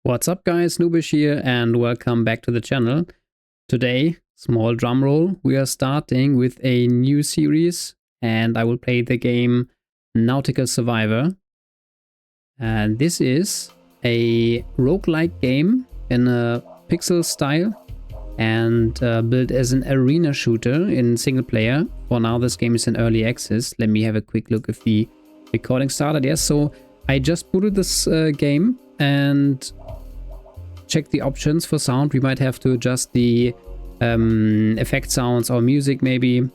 What's up guys, Noobish here and welcome back to the channel. Today, small drum roll, we are starting with a new series and I will play the game Nautical Survivor. And this is a roguelike game in a pixel style and built as an arena shooter in single player. For now this game is in early access. Let me have a quick look if the recording started. Yes, so I just booted this game and check the options for sound. We might have to adjust the effect sounds or music maybe.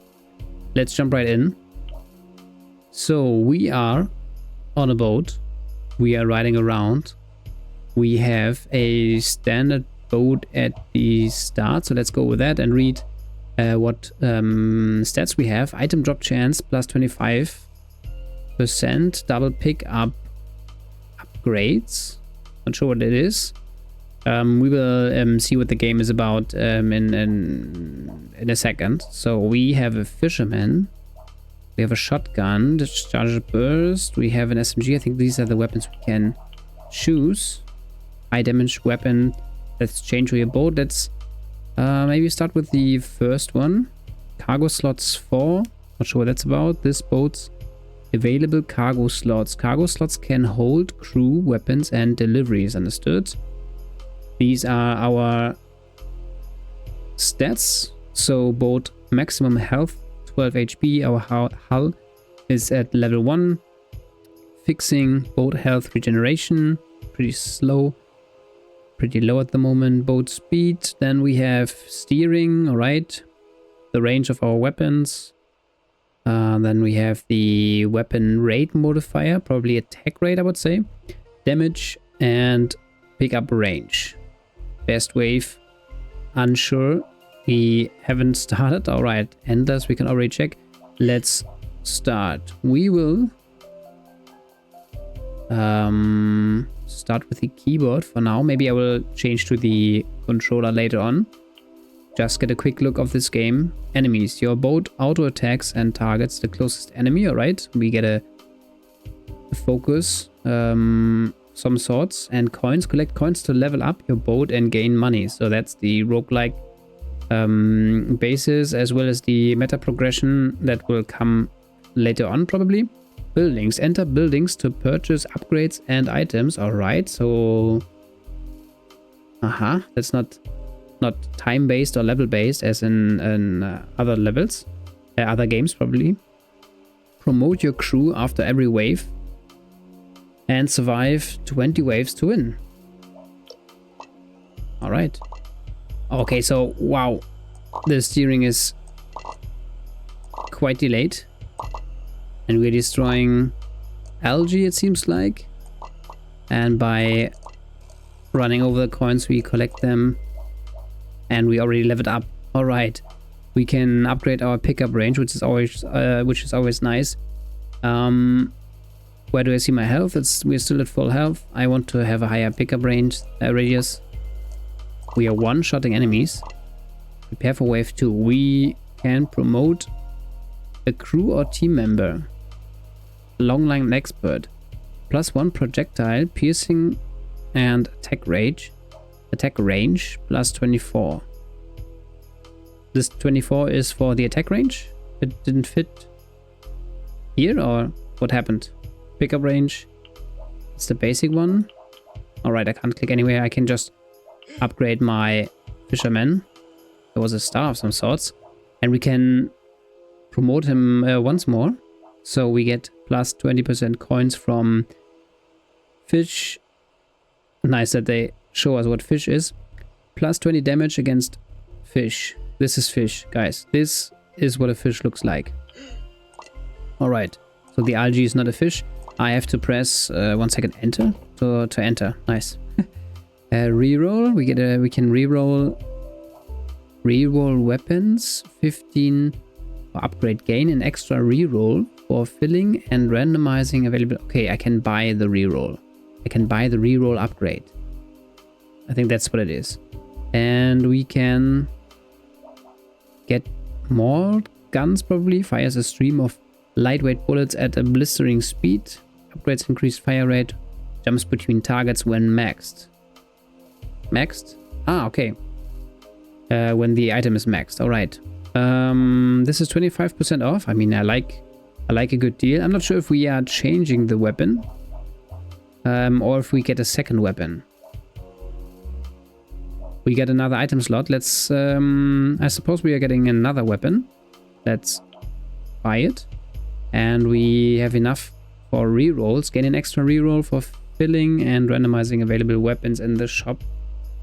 Let's jump right in. So we are on a boat. We are riding around. We have a standard boat at the start. So let's go with that and read what stats we have. Item drop chance plus 25%. Double pick up upgrades. Not sure what it is. We will see what the game is about in a second. So we have a fisherman, we have a shotgun, discharge burst, we have an SMG. I think these are the weapons we can choose. High damage weapon. Let's change to your boat. Let's maybe start with the first one. Cargo slots 4. Not sure what that's about. This boat's available cargo slots. Cargo slots can hold crew, weapons, and deliveries. Understood. These are our stats. So boat maximum health 12 HP. Our hull is at level 1. Fixing boat health regeneration pretty slow, pretty low at the moment. Boat speed. Then we have steering. All right, the range of our weapons. Then we have the weapon rate modifier, probably attack rate I would say, damage, and pickup range. Best wave, unsure. We haven't started. All right, endless, we can already check. Let's start. We will start with the keyboard for now. Maybe I will change to the controller later on. Just get a quick look of this game. Enemies. Your boat auto attacks and targets the closest enemy. All right, we get a focus. Some sorts, and coins. Collect coins to level up your boat and gain money. So that's the roguelike basis, as well as the meta progression that will come later on probably. Buildings. Enter buildings to purchase upgrades and items. All right, so that's not time based or level based as in other levels, other games probably. Promote your crew after every wave and survive 20 waves to win. All right. Okay, so wow, the steering is quite delayed and we're destroying algae, it seems like, and by running over the coins we collect them, and we already leveled up. All right, we can upgrade our pickup range, which is always nice. Where do I see my health? We're still at full health. I want to have a higher pickup range radius. We are one-shotting enemies. Prepare for wave 2. We can promote a crew or team member. Long line expert. +1 projectile, piercing, and attack range. Attack range plus 24. This 24 is for the attack range? It didn't fit here, or what happened? Pickup range, it's the basic one. All right, I can't click anywhere. I can just upgrade my fisherman. There was a star of some sorts, and we can promote him once more. So we get plus 20% coins from fish. Nice that they show us what fish is. Plus 20 damage against fish. This is fish, guys. This is what a fish looks like. All right, so the algae is not a fish. I have to press 1 second enter to enter. Nice. Reroll. We can reroll weapons. 15 for upgrade gain, an extra reroll for filling and randomizing available. Okay, I can buy the reroll. I can buy the reroll upgrade. I think that's what it is. And we can get more guns probably. Fires a stream of lightweight bullets at a blistering speed. Upgrades increased fire rate. Jumps between targets when maxed. Maxed? Ah, okay. When the item is maxed. All right. This is 25% off. I mean, I like a good deal. I'm not sure if we are changing the weapon, or if we get a second weapon. We get another item slot. Let's, I suppose we are getting another weapon. Let's buy it. And we have enough for rerolls. Gain an extra reroll for filling and randomizing available weapons in the shop.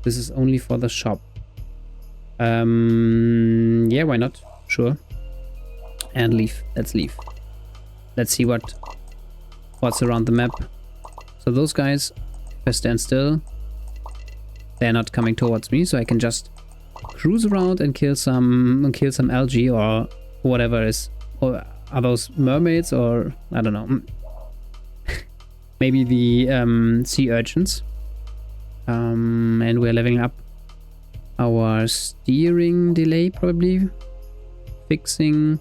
This is only for the shop. Yeah, why not? Sure. And leave. Let's leave. Let's see what's around the map. So those guys, if I stand still, they're not coming towards me, so I can just cruise around and kill some algae or whatever is. Or are those mermaids, or I don't know. Maybe the sea urchins. And we're leveling up our steering delay, probably. Fixing.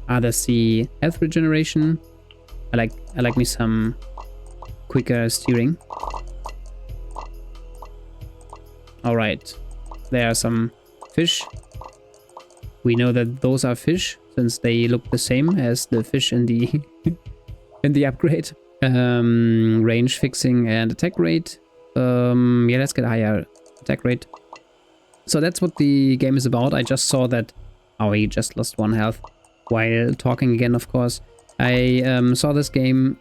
There's the health regeneration. I like me some quicker steering. Alright. There are some fish. We know that those are fish, since they look the same as the fish in the in the upgrade. Range fixing and attack rate. Yeah, let's get a higher attack rate. So that's what the game is about. I just saw that. Oh, he just lost 1 health while talking again, of course. I saw this game,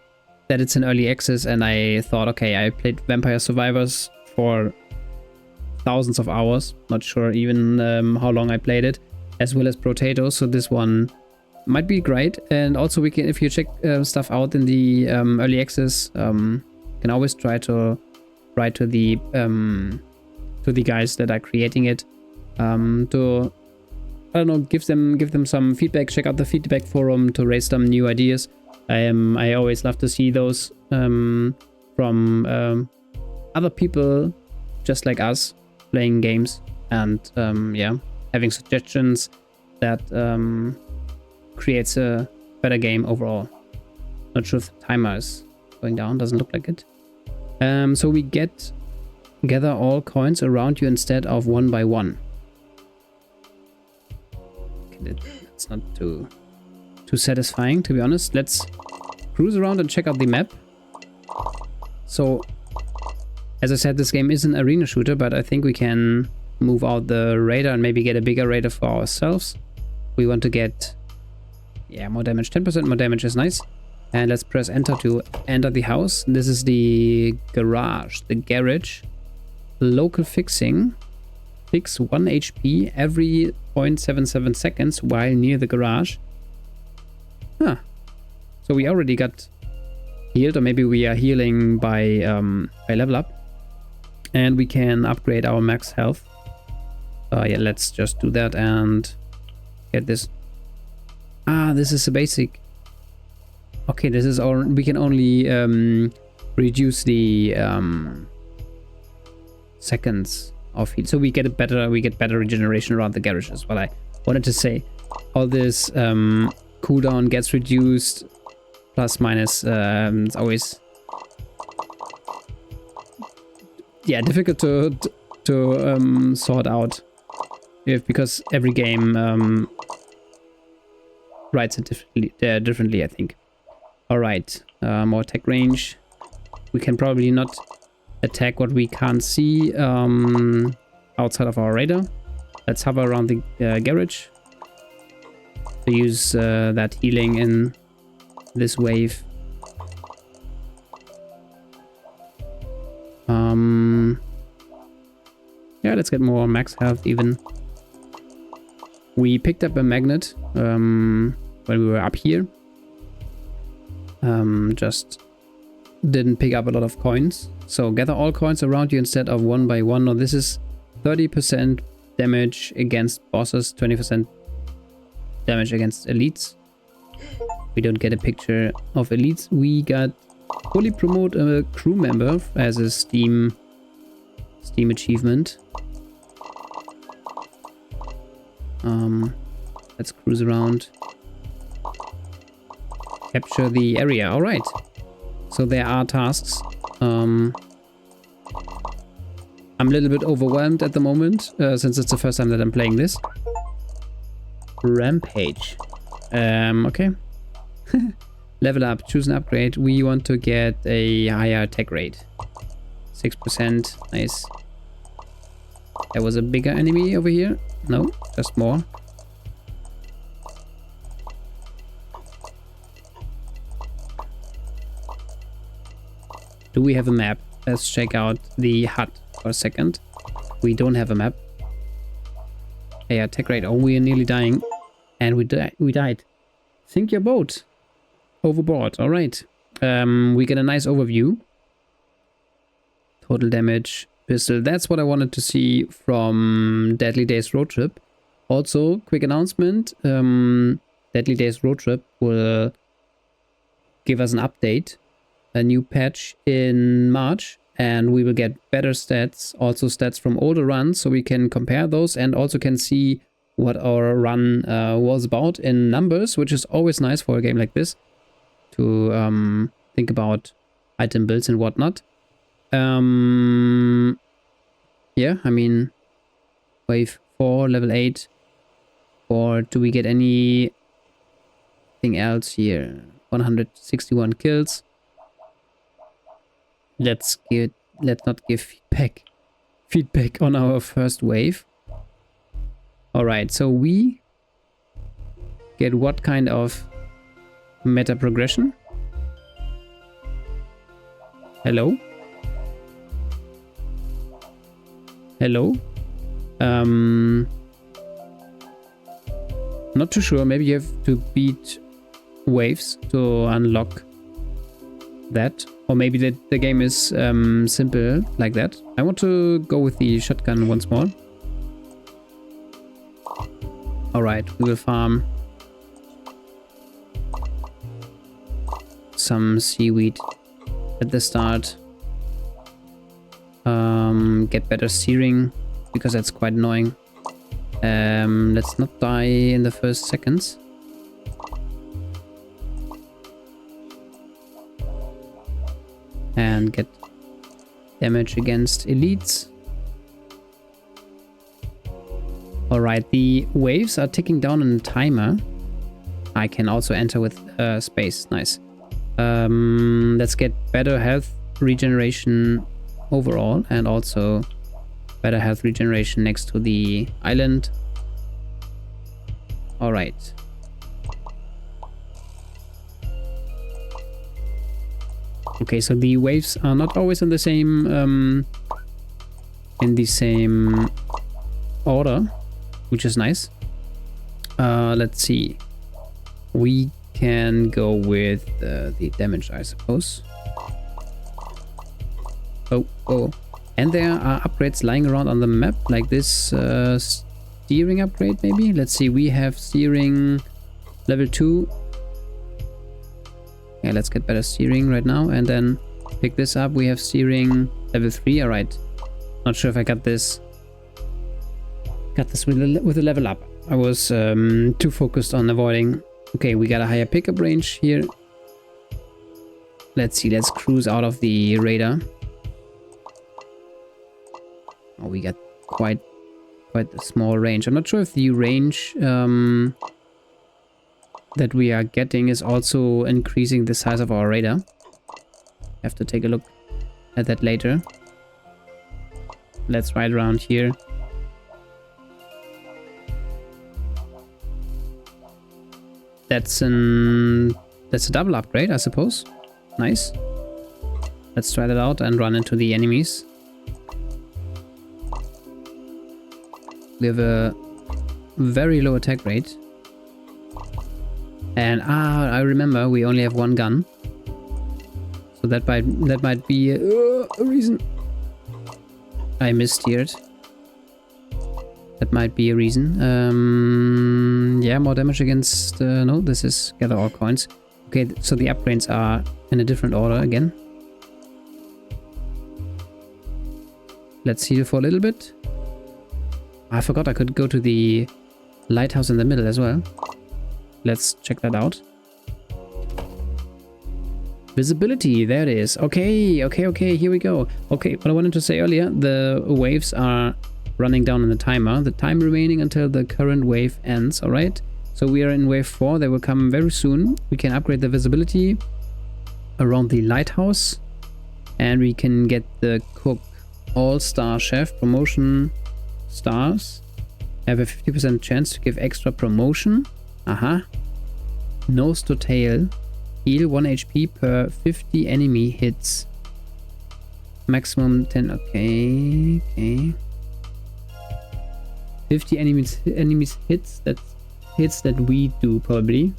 that it's in early access, and I thought, okay, I played Vampire Survivors for thousands of hours. Not sure even how long I played it, as well as Potato. So this one might be great. And also, we can, if you check stuff out in the early access, can always try to write to the guys that are creating it, to, I don't know, give them some feedback. Check out the feedback forum to raise some new ideas. I always love to see those from other people just like us playing games, and yeah, having suggestions that creates a better game overall. Not sure if the timer is going down, doesn't look like it. So we gather all coins around you instead of 1 by 1. Okay, that's not too satisfying, to be honest. Let's cruise around and check out the map. So, as I said, this game is an arena shooter, but I think we can move out the radar and maybe get a bigger radar for ourselves. We want to get, yeah, more damage. 10% more damage is nice. And let's press enter to enter the house. This is the garage, the garage. Local fixing. Fix 1 HP every 0.77 seconds while near the garage. Huh. So we already got healed, or maybe we are healing by level up. And we can upgrade our max health. Yeah, let's just do that and get this. This is a basic. Okay, this is all. We can only reduce the seconds of heal, so we get better regeneration around the garage, is what I wanted to say. All this cooldown gets reduced, plus minus. It's always, yeah, difficult to sort out, because every game writes it differently, I think. All right, more attack range. We can probably not attack what we can't see outside of our radar. Let's hover around the garage to use that healing in this wave. Yeah, let's get more max health even. We picked up a magnet when we were up here. Just didn't pick up a lot of coins. So gather all coins around you instead of 1 by 1. Now this is 30% damage against bosses, 20% damage against elites. We don't get a picture of elites. We got fully promote a crew member as a Steam achievement. Let's cruise around. Capture the area. All right. So there are tasks. I'm a little bit overwhelmed at the moment, since it's the first time that I'm playing this. Rampage. Okay. Level up, choose an upgrade. We want to get a higher attack rate. 6%, nice. There was a bigger enemy over here. No, just more. Do we have a map? Let's check out the hut for a second. We don't have a map. Yeah, attack rate. Oh, we are nearly dying. And we died. Sink your boat. Overboard. All right. We get a nice overview. Total damage. Pistol. That's what I wanted to see from Deadly Days Road Trip. Also, quick announcement. Deadly Days Road Trip will give us an update. A new patch in March. And we will get better stats. Also stats from older runs. So we can compare those and also can see what our run was about in numbers. Which is always nice for a game like this. To think about item builds and whatnot. Yeah, I mean, wave 4, level 8. Or do we get anything else here? 161 kills. Let's not give feedback on our first wave. Alright, so we get what kind of meta progression? Hello? Hello? Not too sure. Maybe you have to beat waves to unlock that. Or maybe the game is simple like that. I want to go with the shotgun once more. Alright, we will farm some seaweed at the start. Get better steering, because that's quite annoying. Let's not die in the first seconds. And get damage against elites. Alright, the waves are ticking down on a timer. I can also enter with space. Nice. Let's get better health regeneration overall, and also better health regeneration next to the island. Alright. Okay, so the waves are not always in the same order, which is nice. Let's see. We can go with the damage, I suppose. Oh. And there are upgrades lying around on the map, like this steering upgrade maybe. Let's see, we have steering level 2. Yeah, let's get better steering right now. And then pick this up. We have steering level 3. Alright. Not sure if I got this. Got this with a level up. I was too focused on avoiding. Okay, we got a higher pickup range here. Let's see, let's cruise out of the radar. Oh, we got quite a small range. I'm not sure if the range that we are getting is also increasing the size of our radar. Have to take a look at that later. Let's ride around here. That's a double upgrade, I suppose. Nice. Let's try that out and run into the enemies. We have a very low attack rate. And I remember we only have one gun. So that might be a reason. I missteered. That might be a reason. Yeah, more damage against... no, this is gather all coins. Okay, so the upgrades are in a different order again. Let's heal for a little bit. I forgot I could go to the lighthouse in the middle as well. Let's check that out. Visibility, there it is. Okay, here we go. Okay, what I wanted to say earlier, the waves are running down on the timer. The time remaining until the current wave ends, alright? So we are in wave 4, they will come very soon. We can upgrade the visibility around the lighthouse. And we can get the cook all-star chef promotion stars. Have a 50% chance to give extra promotion. Aha. Nose to tail. Heal 1 HP per 50 enemy hits. Maximum 10. Okay. 50 enemies hits. That's hits that we do probably.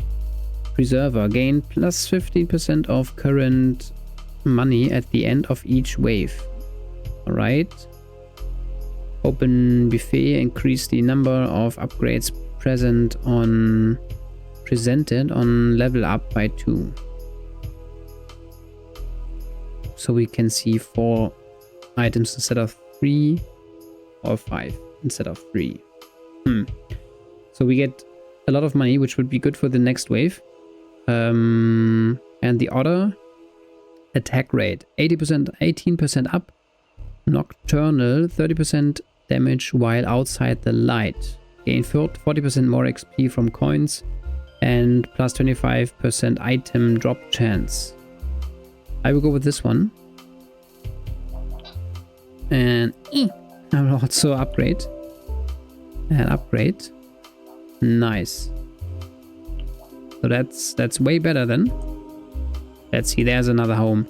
Preserver. Gain plus 15% of current money at the end of each wave. Alright. Open buffet. Increase the number of upgrades presented on level up by 2. So we can see 4 items instead of 3, or 5 instead of 3. So we get a lot of money, which would be good for the next wave. And the other attack rate 18% up. Nocturnal 30% damage while outside the light. Gain 40% more XP from coins. And plus 25% item drop chance. I will go with this one. And I will also upgrade. And upgrade. Nice. So that's way better then. Let's see, there's another home.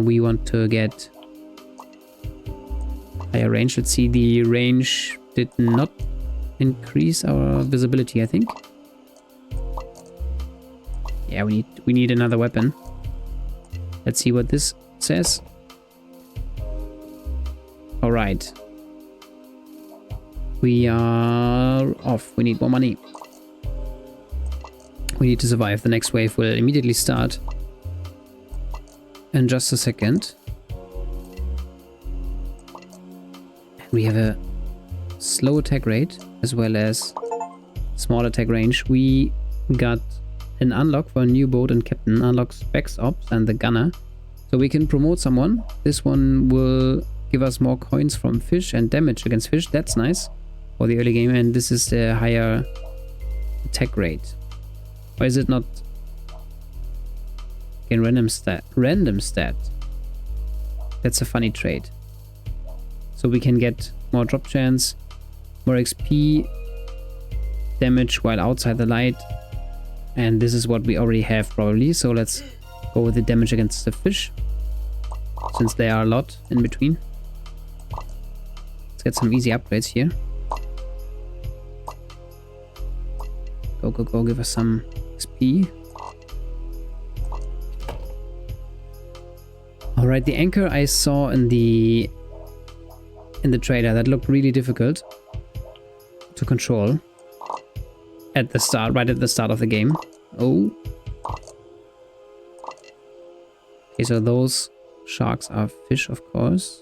We want to get higher range. Let's see, the range did not increase our visibility, I think. Yeah, we need another weapon. Let's see what this says. All right. We are off. We need more money. We need to survive. The next wave will immediately start in just a second. We have a slow attack rate as well as small attack range. We got an unlock for a new boat and captain. Unlocks Specs Ops and the gunner. So we can promote someone. This one will give us more coins from fish and damage against fish. That's nice for the early game. And this is the higher attack rate. Or is it not? In random stat. That's a funny trait. So we can get more drop chance, more XP, damage while outside the light. And this is what we already have probably. So let's go with the damage against the fish, since there are a lot in between. Let's get some easy upgrades here. Go, give us some XP. Alright, the anchor I saw in the trailer, that looked really difficult to control at the start, right at the start of the game. Oh. Okay, so those sharks are fish, of course.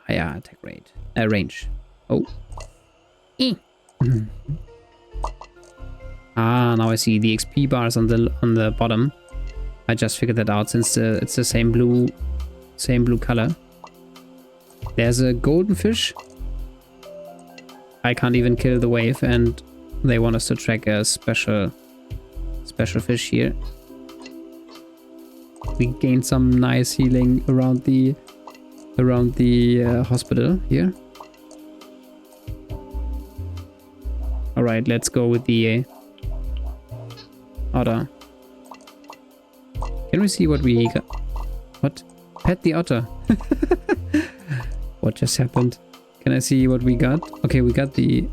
Yeah, attack rate. Range. Oh. Now I see the XP bars on the bottom. I just figured that out since it's the same blue color. There's a golden fish. I can't even kill the wave, and they want us to track a special fish here. We gained some nice healing around the hospital here. All right, let's go with the otter. Can we see what we got? What? Pet the otter. What just happened? Can I see what we got? Okay, we got the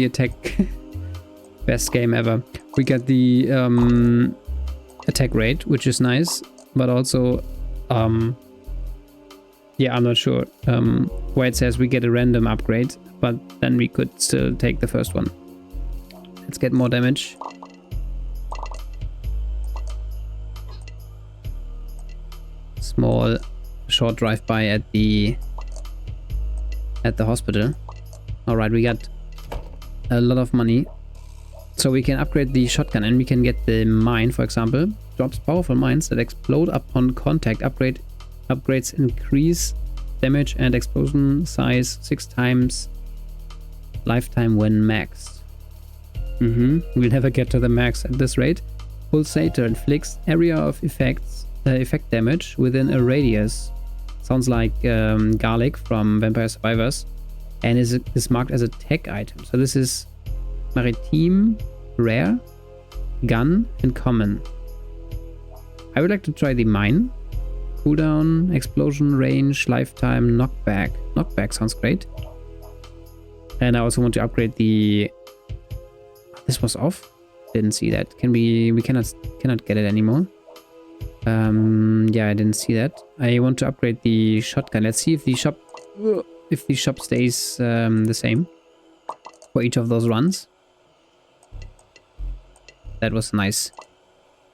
attack. Best game ever. We got the attack rate, which is nice, but also yeah, I'm not sure where it says we get a random upgrade, but then we could still take the first one. Let's get more damage. Small short drive by at the hospital. All right, we got a lot of money. So we can upgrade the shotgun and we can get the mine, for example. Drops powerful mines that explode upon contact. Upgrades increase damage and explosion size 6 times lifetime when maxed. We'll never get to the max at this rate. Pulsator inflicts area of effect damage within a radius. Sounds like garlic from Vampire Survivors, and is marked as a tech item. So this is maritime, rare, gun, and common. I would like to try the mine. Cooldown, explosion range, lifetime, knockback. Knockback sounds great. And I also want to upgrade the... This was off. Didn't see that. We cannot get it anymore. Yeah, I didn't see that. I want to upgrade the shotgun. Let's see if the shop stays the same for each of those runs. That was a nice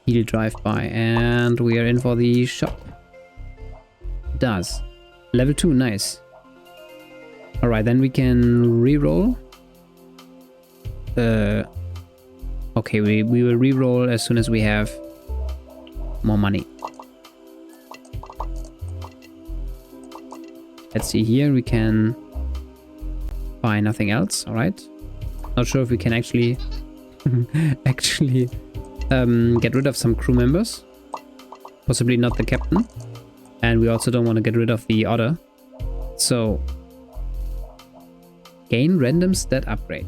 heal drive by, and we are in for the shop. Does level 2, nice. All right, then we can re-roll. Okay, we will re-roll as soon as we have more money. Let's see here, we can buy nothing else. All right, not sure if we can actually get rid of some crew members, possibly not the captain, and we also don't want to get rid of the otter. So gain random stat upgrade.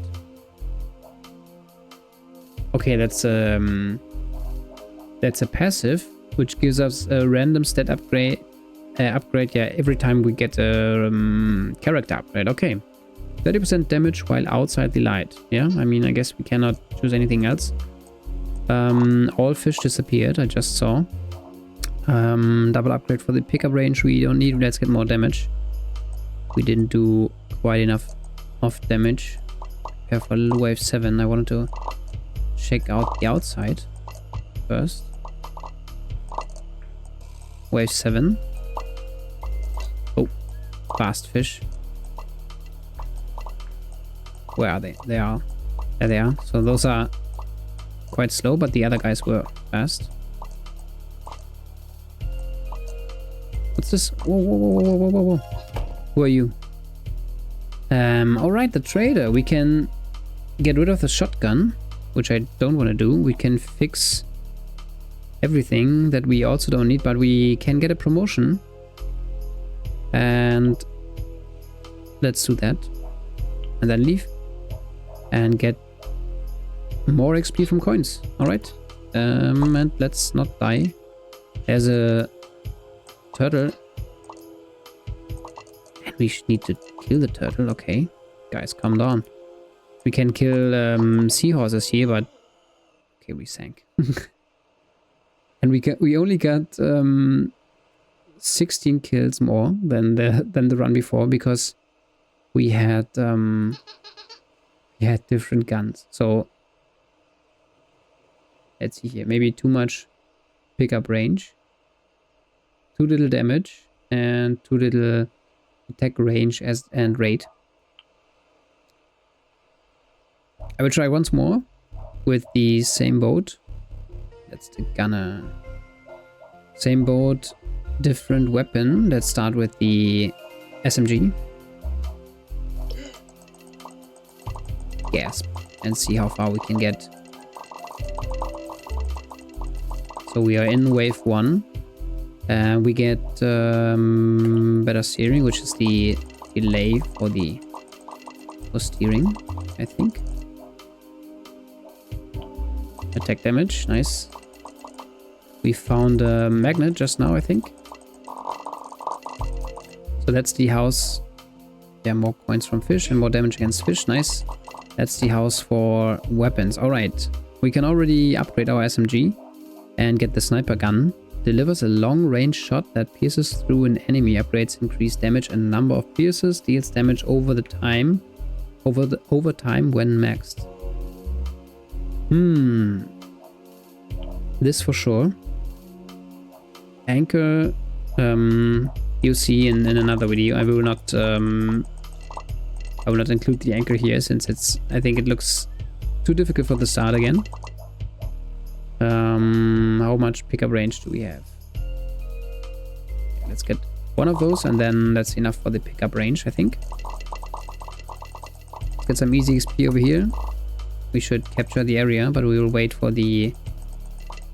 Okay, that's a passive which gives us a random stat upgrade. Yeah, every time we get a character upgrade. Okay, 30% damage while outside the light. Yeah, I mean, I guess we cannot choose anything else. All fish disappeared, I just saw. Double upgrade for the pickup range we don't need. Let's get more damage. We didn't do quite enough of damage. Prepare for wave 7. I wanted to check out the outside first. Wave 7. Oh, fast fish. Where are they? They are. There they are. So those are quite slow, but the other guys were fast. What's this? Whoa, whoa, whoa, whoa, whoa, whoa, whoa. Who are you? Alright, the trader. We can get rid of the shotgun, which I don't want to do. We can fix everything that we also don't need, but we can get a promotion. And let's do that. And then leave. And get more XP from coins. Alright. And let's not die. There's a turtle. And we need to kill the turtle. Okay. Guys, calm down. We can kill seahorses here, but... Okay, we sank. And we only got 16 kills more than the run before, because we had different guns. So let's see here. Maybe too much pickup range, too little damage, and too little attack range and rate. I will try once more with the same boat. That's the gunner. Same boat, different weapon. Let's start with the SMG. Gasp. And see how far we can get. So we are in wave 1. We get better steering, which is the delay for steering, I think. Attack damage, nice. We found a magnet just now, I think. So that's the house. Yeah, more coins from fish and more damage against fish, nice. That's the house for weapons. Alright, we can already upgrade our SMG and get the sniper gun. Delivers a long-range shot that pierces through an enemy. Upgrades increase damage and number of pierces. Deals damage over time when maxed. This for sure. Anchor, you see in another video. I will not include the anchor here, since I think it looks too difficult for the start again. How much pickup range do we have? Let's get one of those, and then that's enough for the pickup range, I think. Get some easy XP over here. We should capture the area, but we will wait for the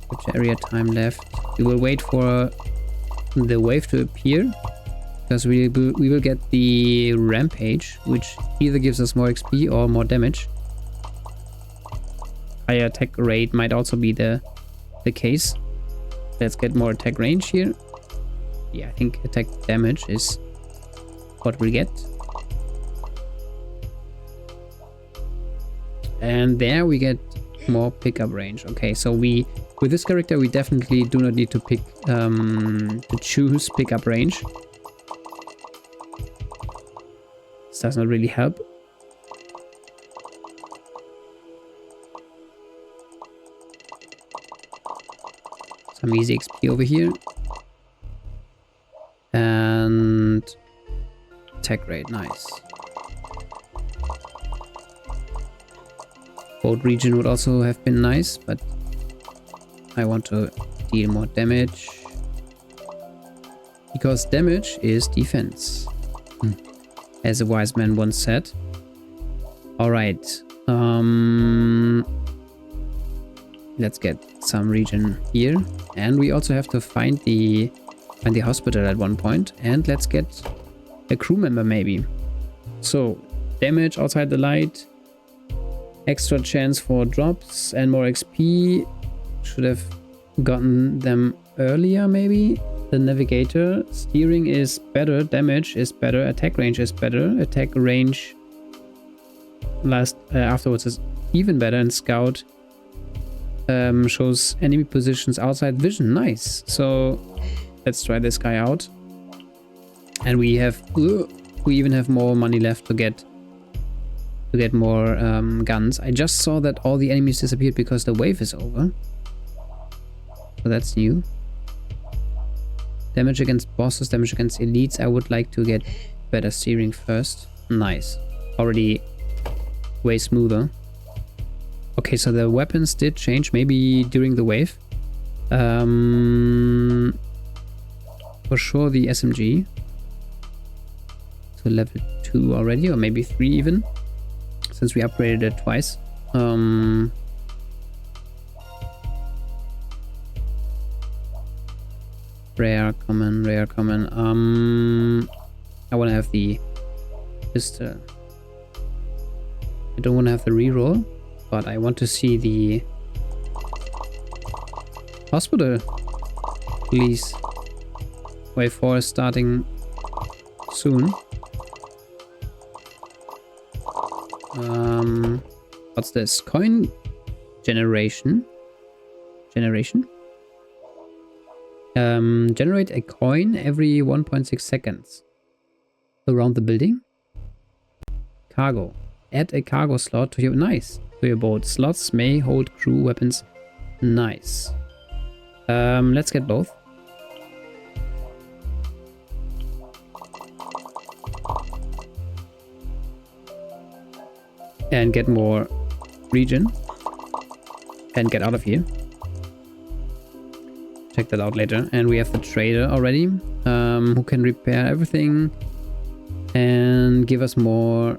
capture area time left. We will wait for the wave to appear, because we will get the rampage, which either gives us more XP or more damage. Higher attack rate might also be the case. Let's get more attack range here. Yeah, I think attack damage is what we get. And there we get more pickup range. Okay, so with this character we definitely do not need to pick to choose pickup range. This does not really help. Some easy XP over here. And attack rate, nice. Boat region would also have been nice, but I want to deal more damage. Because damage is defense. As a wise man once said. Alright. Let's get some region here. And we also have to find the hospital at one point. And let's get a crew member maybe. So, damage outside the light. Extra chance for drops and more XP. Should have gotten them earlier maybe. The navigator. Steering is better. Damage is better. Attack range is better. Attack range afterwards is even better. And scout shows enemy positions outside vision. Nice. So let's try this guy out. And we even have more money left to get more guns. I just saw that all the enemies disappeared because the wave is over. So that's new. Damage against bosses, damage against elites. I would like to get better steering first. Nice. Already way smoother. Okay, so the weapons did change, maybe during the wave. For sure the SMG. To level 2 already, or maybe 3 even. Since we upgraded it twice. Rare, common, rare, common. I want to have the pistol. I don't want to have the reroll, but I want to see the hospital. Please. Wave 4 is starting soon. What's this? Coin generation. Generate a coin every 1.6 seconds. Around the building. Cargo. Add a cargo slot to your boat. Slots may hold crew weapons. Nice. Let's get both. And get more region. And get out of here. Check that out later. And we have the trader already. Who can repair everything. And give us more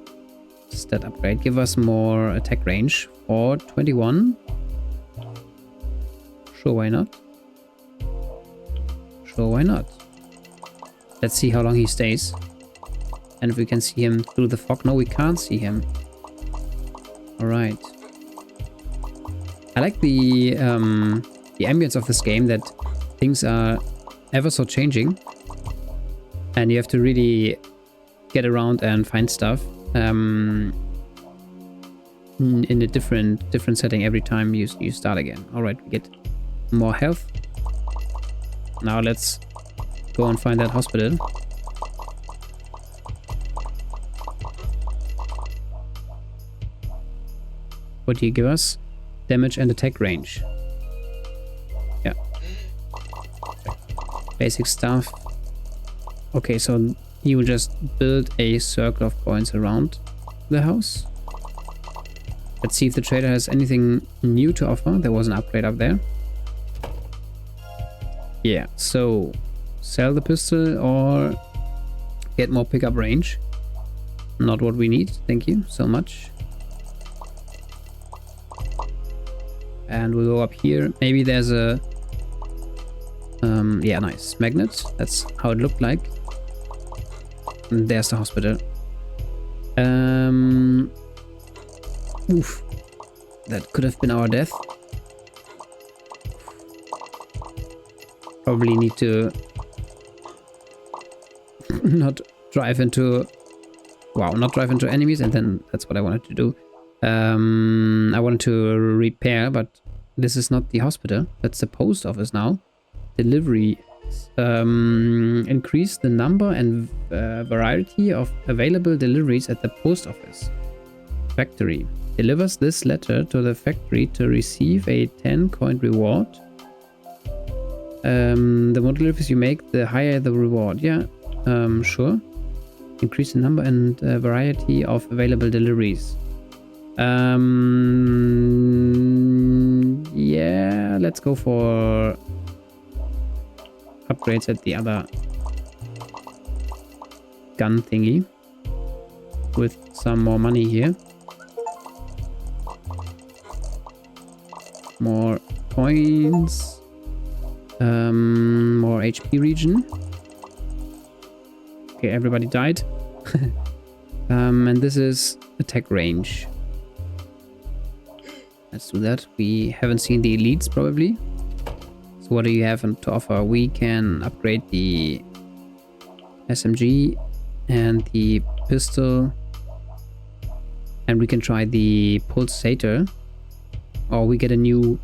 stat upgrade. Give us more attack range for 21. Sure, why not? Sure, why not? Let's see how long he stays. And if we can see him through the fog. No, we can't see him. Alright. I like the ambience of this game, that things are ever so changing. And you have to really get around and find stuff. In a different setting every time you start again. Alright, we get more health. Now let's go and find that hospital. What do you give us? Damage and attack range. Yeah. Basic stuff. Okay, so you will just build a circle of points around the house. Let's see if the trader has anything new to offer. There was an upgrade up there. Yeah, so sell the pistol or get more pickup range. Not what we need. Thank you so much. And we'll go up here. Maybe there's a... yeah, nice. Magnet. That's how it looked like. And there's the hospital. Oof. That could have been our death. Probably need to not drive into... Wow, not drive into enemies, and then that's what I wanted to do. I wanted to repair, but this is not the hospital. That's the post office now. Delivery. Increase the number and variety of available deliveries at the post office. Factory. Delivers this letter to the factory to receive a 10-coin reward. The more deliveries you make, the higher the reward. Yeah, sure. Increase the number and variety of available deliveries. Yeah, let's go for upgrades at the other gun thingy with some more money here. More coins. More HP region. Okay, everybody died. And this is attack range. Let's do that. We haven't seen the elites probably. So what do you have to offer? We can upgrade the SMG and the pistol. And we can try the pulsator. Or we get a new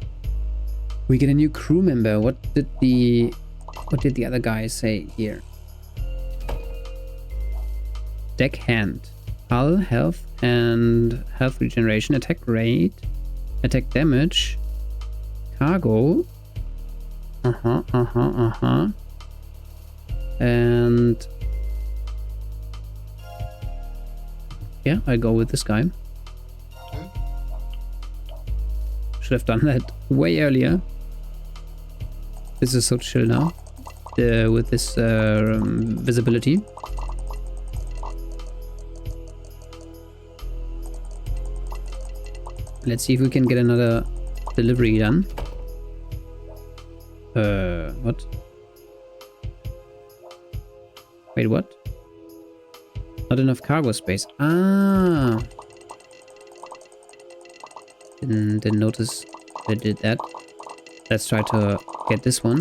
crew member. What did the other guy say here? Deckhand. Hull, health, and health regeneration. Attack rate. Attack damage. Cargo. And yeah, I go with this guy. Should have done that way earlier. This is so chill now. With this visibility. Let's see if we can get another delivery done. What? Wait, what? Not enough cargo space. Ah! Didn't notice I did that. Let's try to get this one.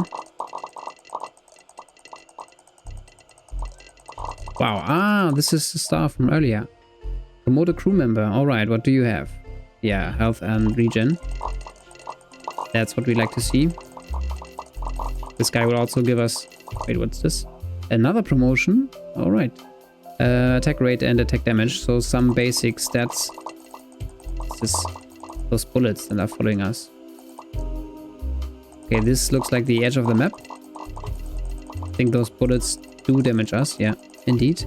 Wow, ah, this is the star from earlier. Promote a crew member. Alright, what do you have? Yeah, health and regen. That's what we like to see. This guy will also give us... Wait, what's this? Another promotion? Alright. Attack rate and attack damage. So some basic stats. This is those bullets that are following us. Okay, this looks like the edge of the map. I think those bullets do damage us. Yeah, indeed.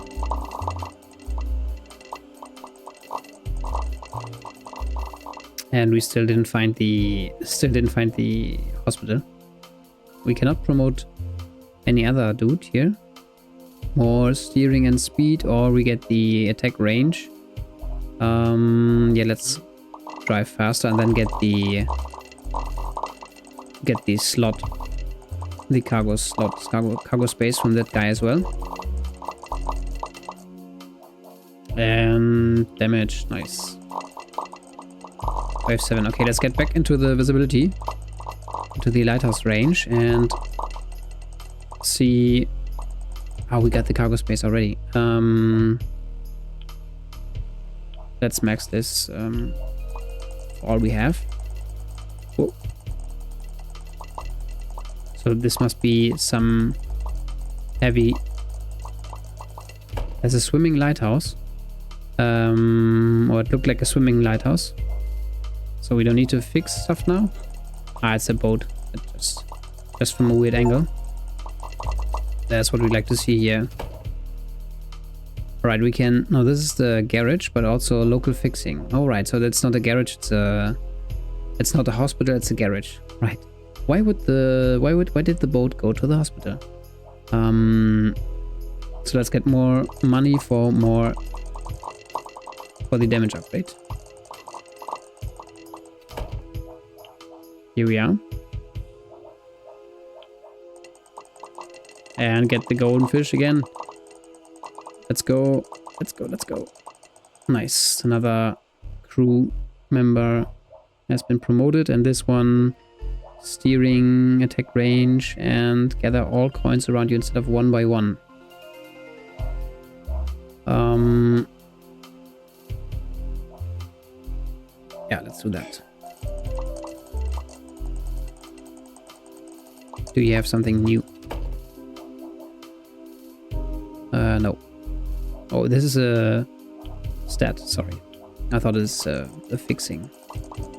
And we still didn't find the hospital. We cannot promote any other dude here. More steering and speed, or we get the attack range. Yeah, let's drive faster and then get the slot, the cargo slot, cargo space from that guy as well. And damage, nice. 5-7. Okay, let's get back into the visibility, into the lighthouse range, and see how we got the cargo space already. Let's max this. All we have. Whoa. So this must be some heavy. There's a swimming lighthouse. Or it looked like a swimming lighthouse. So we don't need to fix stuff now. Ah, it's a boat. Just from a weird angle. That's what we like to see here. Right, we can... No, this is the garage, but also local fixing. Oh, right, so that's not a garage, it's a... It's not a hospital, it's a garage. Right. Why did the boat go to the hospital? So let's get more money for the damage upgrade. Here we are. And get the golden fish again. Let's go. Let's go. Let's go. Nice. Another crew member has been promoted. And this one, steering, attack range, and gather all coins around you instead of one by one. Yeah, let's do that. Do you have something new? No. Oh, this is a stat, sorry. I thought it's a fixing.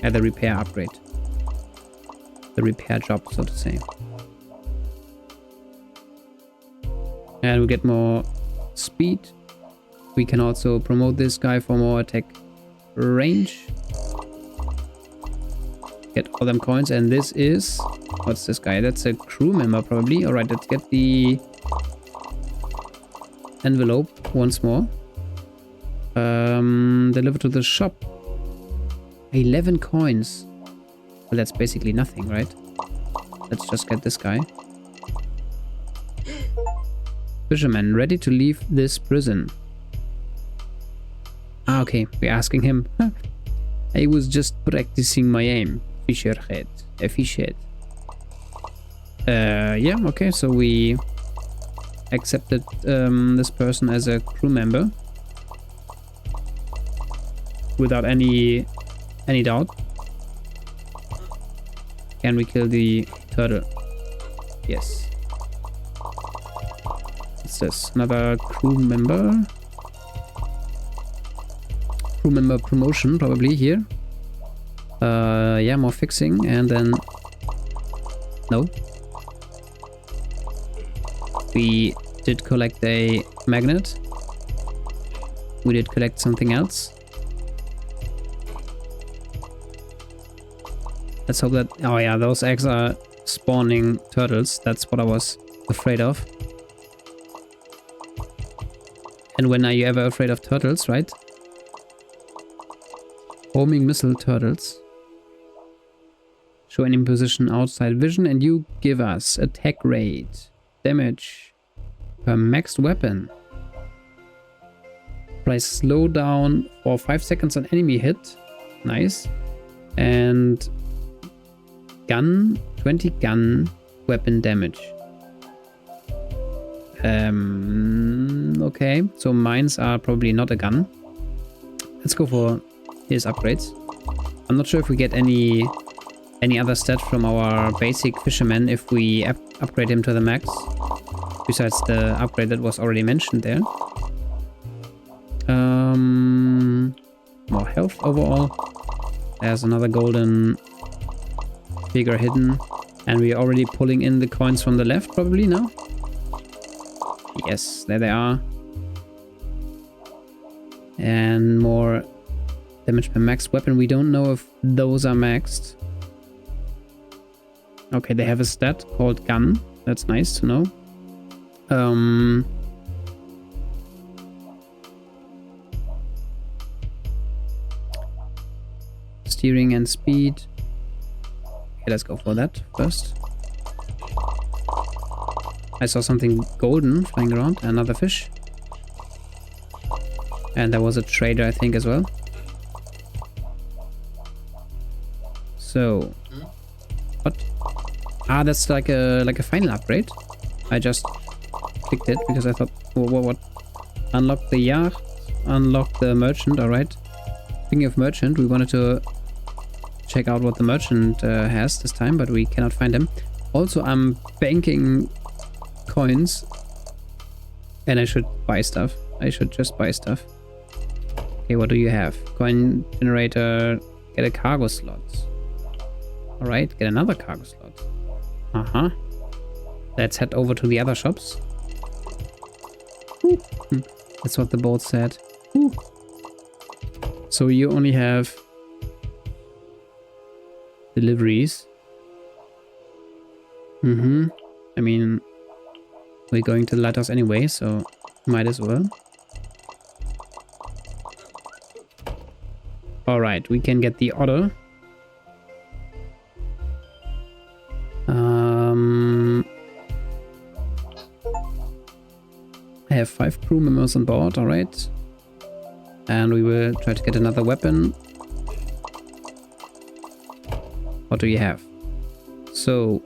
The repair upgrade. The repair job, so to say. And we get more speed. We can also promote this guy for more attack range. Get all them coins, and this is... What's this guy? That's a crew member, probably. Alright, let's get the envelope once more. Deliver to the shop. 11 coins. Well, that's basically nothing, right? Let's just get this guy. Fisherman, ready to leave this prison. Ah, okay. We're asking him. I was just practicing my aim. Fisherhead. A fishhead. Yeah, okay. So we accepted this person as a crew member. Without any doubt. Can we kill the turtle? Yes. What's this? Another crew member? Crew member promotion, probably here. Yeah, more fixing, and then... No. We did collect a magnet. We did collect something else. Let's hope that... Oh yeah, those eggs are spawning turtles. That's what I was afraid of. And when are you ever afraid of turtles, right? Homing missile turtles. Show enemy position outside vision, and you give us attack rate, damage per maxed weapon. Apply slow down for 5 seconds on enemy hit. Nice. And gun, 20 gun weapon damage. Okay, so mines are probably not a gun. Let's go for his upgrades. I'm not sure if we get any other stat from our basic fisherman if we upgrade him to the max, besides the upgrade that was already mentioned there. More health overall. There's another golden figure hidden, and we're already pulling in the coins from the left probably now. Yes, there they are. And more damage per max weapon. We don't know if those are maxed. Okay, they have a stat called gun. That's nice to know. Steering and speed. Okay, let's go for that first. I saw something golden flying around. Another fish. And there was a trader, I think, as well. So... What? Ah, that's like a final upgrade. I just clicked it because I thought, what? Unlock the yacht, unlock the merchant. All right. Speaking of merchant, we wanted to check out what the merchant has this time, but we cannot find him. Also, I'm banking coins, and I should buy stuff. I should just buy stuff. Okay, what do you have? Coin generator. Get a cargo slot. Alright, get another cargo slot. Let's head over to the other shops. That's what the boat said. Woo. So you only have deliveries. I mean, we're going to the lighthouse anyway, so might as well. Alright, we can get the otter. I have 5 crew members on board, alright. And we will try to get another weapon. What do you have? So,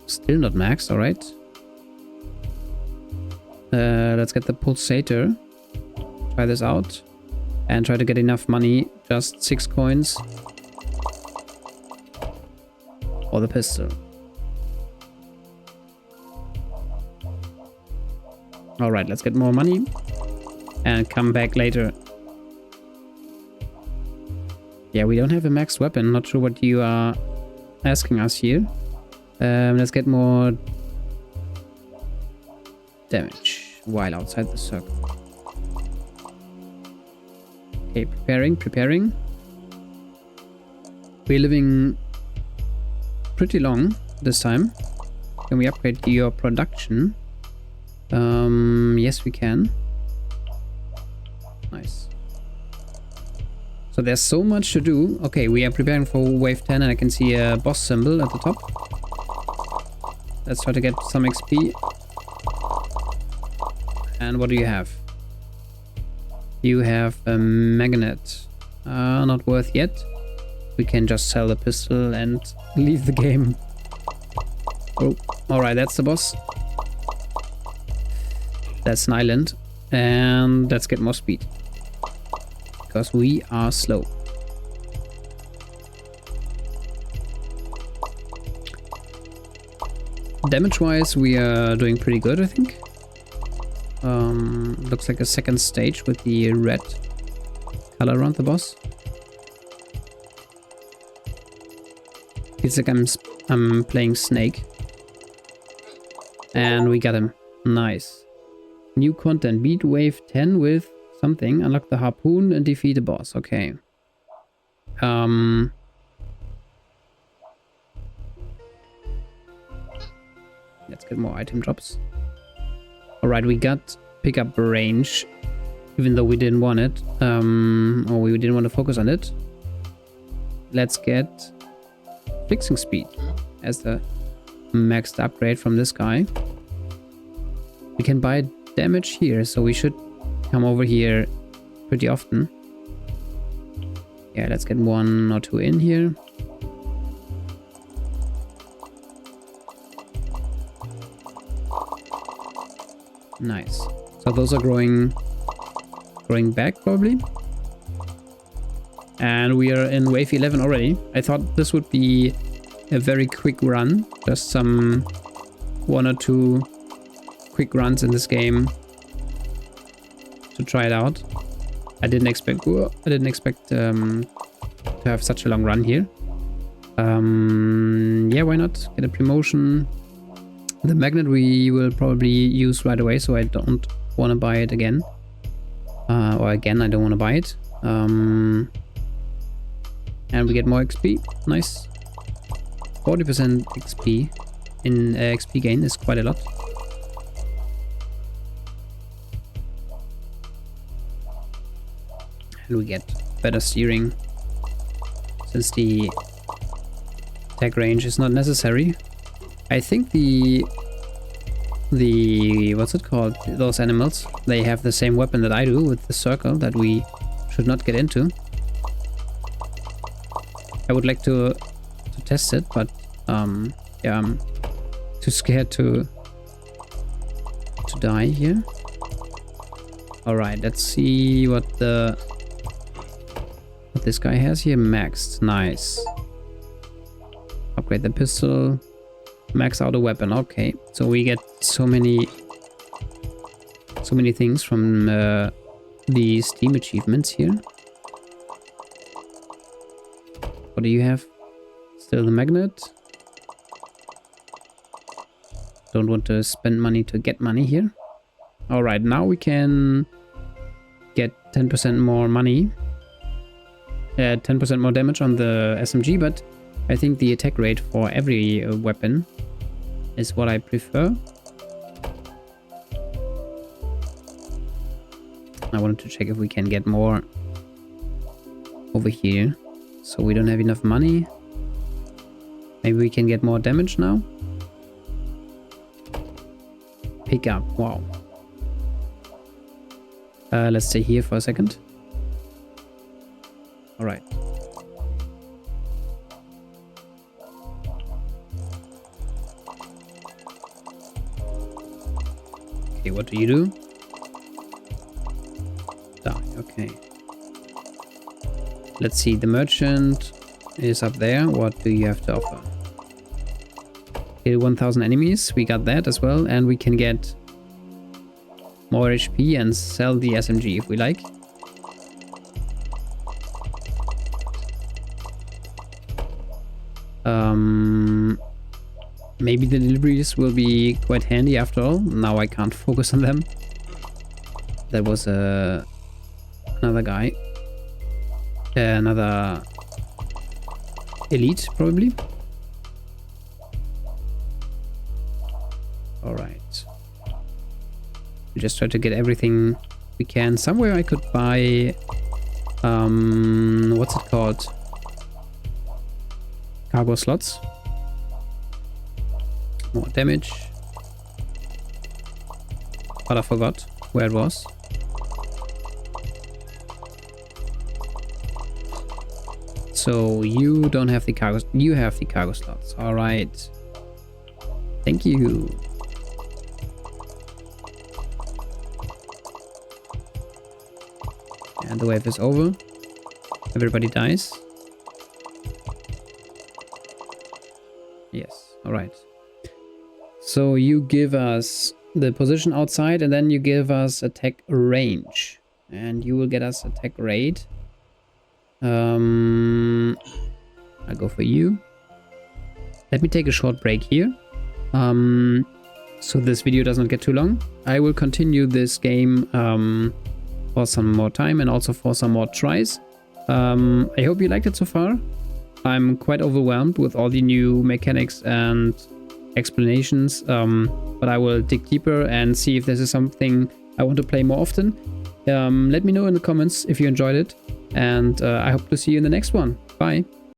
still not maxed, alright. Let's get the pulsator. Try this out. And try to get enough money. Just 6 coins. Or the pistol. Alright, let's get more money. And come back later. Yeah, we don't have a maxed weapon. Not sure what you are asking us here. Let's get more damage while outside the circle. Okay, preparing. We're living pretty long this time. Can we upgrade your production? Yes, we can. Nice. So there's so much to do. Okay, we are preparing for wave 10 and I can see a boss symbol at the top. Let's try to get some XP. And what do you have? You have a magnet. Not worth yet. We can just sell the pistol and leave the game. Oh, alright, that's the boss. That's an island. And let's get more speed. Because we are slow. Damage-wise, we are doing pretty good, I think. Looks like a second stage with the red color around the boss. Feels like I'm playing Snake. And we got him. Nice. New content. Beat wave 10 with something. Unlock the harpoon and defeat a boss. Okay. Let's get more item drops. Alright, we got pickup range. Even though we didn't want it. Or we didn't want to focus on it. Let's get fixing speed as the maxed upgrade from this guy. We can buy damage here, so we should come over here pretty often. Yeah, let's get 1 or 2 in here. Nice. So those are growing back probably. And we are in wave 11 already. I thought this would be a very quick run. Just some 1 or 2 quick runs in this game to try it out. I didn't expect to have such a long run here. Yeah, why not get a promotion? The magnet we will probably use right away, so I don't want to buy it again. Or again, I don't want to buy it. And we get more XP. Nice. 40% XP in XP gain is quite a lot. And we get better steering since the attack range is not necessary. I think the what's it called? Those animals, they have the same weapon that I do with the circle that we should not get into. I would like to test it, but yeah, I'm too scared to die here. All right, let's see what this guy has here. Maxed. Nice. Upgrade the pistol. Max out a weapon. Okay, so we get so many things from the Steam achievements here. What do you have? Still the magnet. Don't want to spend money to get money here. All right, now we can get 10% more money. 10% more damage on the SMG, but I think the attack rate for every weapon is what I prefer. I wanted to check if we can get more over here. So we don't have enough money. Maybe we can get more damage now. Pick up. Wow. Let's stay here for a second. All right. Okay, what do you do? Die. Okay. Let's see. The merchant is up there. What do you have to offer? Kill 1000 enemies. We got that as well, and we can get more HP and sell the SMG if we like. Maybe the deliveries will be quite handy after all. Now I can't focus on them. That was another guy. Another elite, probably. Alright. We just try to get everything we can. Somewhere I could buy... what's it called? Cargo slots. More damage. But I forgot where it was. So you don't have the cargo... You have the cargo slots. Alright. Thank you. And the wave is over. Everybody dies. Yes. Alright. So you give us the position outside and then you give us attack range. And you will get us attack rate. I'll go for you. Let me take a short break here. So this video does not get too long. I will continue this game for some more time and also for some more tries. I hope you liked it so far. I'm quite overwhelmed with all the new mechanics and explanations, but I will dig deeper and see if this is something I want to play more often. Let me know in the comments if you enjoyed it, and I hope to see you in the next one. Bye.